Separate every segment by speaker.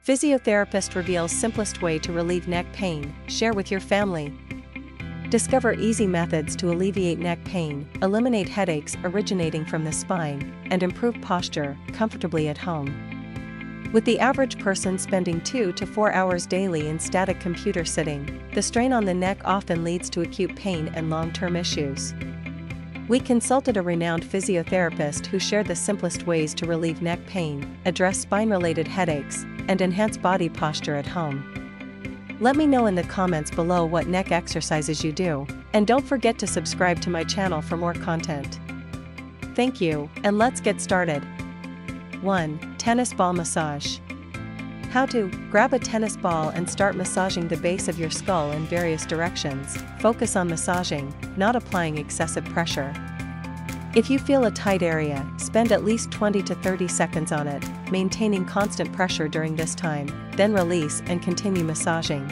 Speaker 1: Physiotherapist reveals simplest way to relieve neck pain, share with your family. Discover easy methods to alleviate neck pain, eliminate headaches originating from the spine, and improve posture comfortably at home. With the average person spending 2 to 4 hours daily in static computer sitting, the strain on the neck often leads to acute pain and long-term issues. We consulted a renowned physiotherapist who shared the simplest ways to relieve neck pain, address spine-related headaches, and enhance body posture at home. Let me know in the comments below what neck exercises you do, and don't forget to subscribe to my channel for more content. Thank you, and let's get started. 1. Tennis ball massage. How to grab a tennis ball and start massaging the base of your skull in various directions. Focus on massaging, not applying excessive pressure. If you feel a tight area, spend at least 20 to 30 seconds on it, maintaining constant pressure during this time, then release and continue massaging.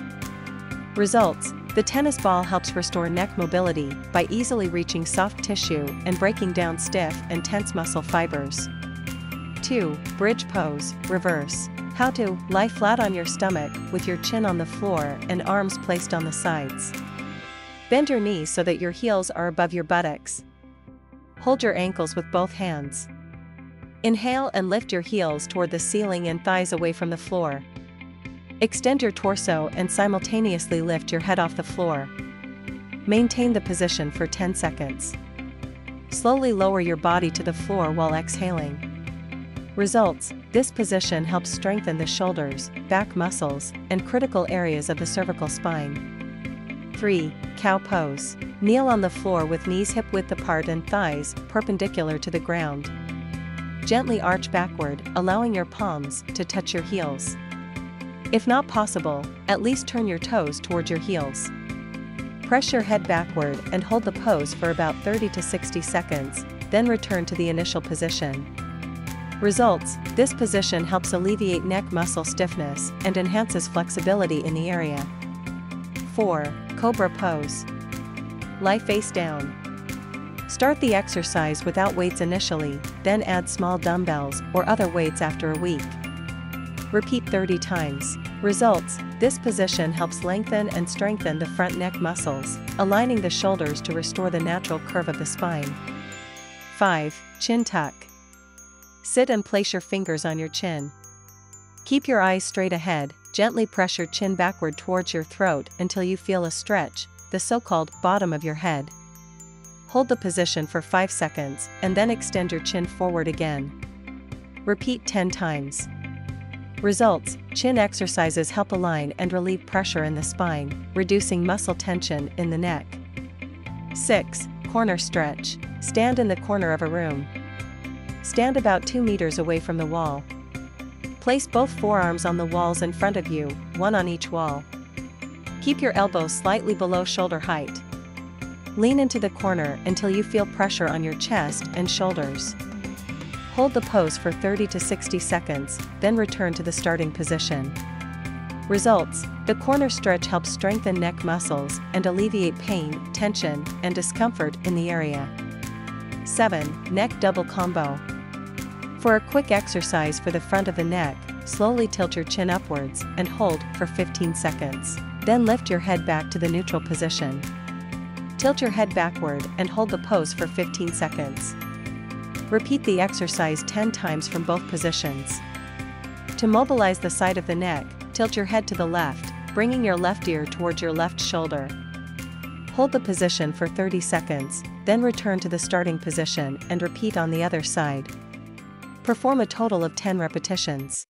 Speaker 1: Results: the tennis ball helps restore neck mobility by easily reaching soft tissue and breaking down stiff and tense muscle fibers. 2. Bridge pose, reverse. How to lie flat on your stomach with your chin on the floor and arms placed on the sides. Bend your knees so that your heels are above your buttocks. Hold your ankles with both hands. Inhale and lift your heels toward the ceiling and thighs away from the floor. Extend your torso and simultaneously lift your head off the floor. Maintain the position for 10 seconds. Slowly lower your body to the floor while exhaling. Results: this position helps strengthen the shoulders, back muscles, and critical areas of the cervical spine. 3. Cow pose. Kneel on the floor with knees hip-width apart and thighs perpendicular to the ground. Gently arch backward, allowing your palms to touch your heels. If not possible, at least turn your toes towards your heels. Press your head backward and hold the pose for about 30 to 60 seconds, then return to the initial position. Results: this position helps alleviate neck muscle stiffness and enhances flexibility in the area. 4. Cobra pose. Lie face down. Start the exercise without weights initially, then add small dumbbells or other weights after a week. Repeat 30 times. Results: this position helps lengthen and strengthen the front neck muscles, aligning the shoulders to restore the natural curve of the spine. 5. Chin tuck. Sit and place your fingers on your chin. Keep your eyes straight ahead, gently press your chin backward towards your throat until you feel a stretch, the so-called bottom of your head. Hold the position for 5 seconds, and then extend your chin forward again. Repeat 10 times. Results: chin exercises help align and relieve pressure in the spine, reducing muscle tension in the neck. 6. Corner stretch. Stand in the corner of a room. Stand about 2 meters away from the wall. Place both forearms on the walls in front of you, one on each wall. Keep your elbows slightly below shoulder height. Lean into the corner until you feel pressure on your chest and shoulders. Hold the pose for 30 to 60 seconds, then return to the starting position. Results: the corner stretch helps strengthen neck muscles and alleviate pain, tension, and discomfort in the area. 7. Neck double combo. For a quick exercise for the front of the neck, slowly tilt your chin upwards and hold for 15 seconds. Then lift your head back to the neutral position. Tilt your head backward and hold the pose for 15 seconds. Repeat the exercise 10 times from both positions. To mobilize the side of the neck, tilt your head to the left, bringing your left ear towards your left shoulder. Hold the position for 30 seconds, then return to the starting position and repeat on the other side. Perform a total of 10 repetitions.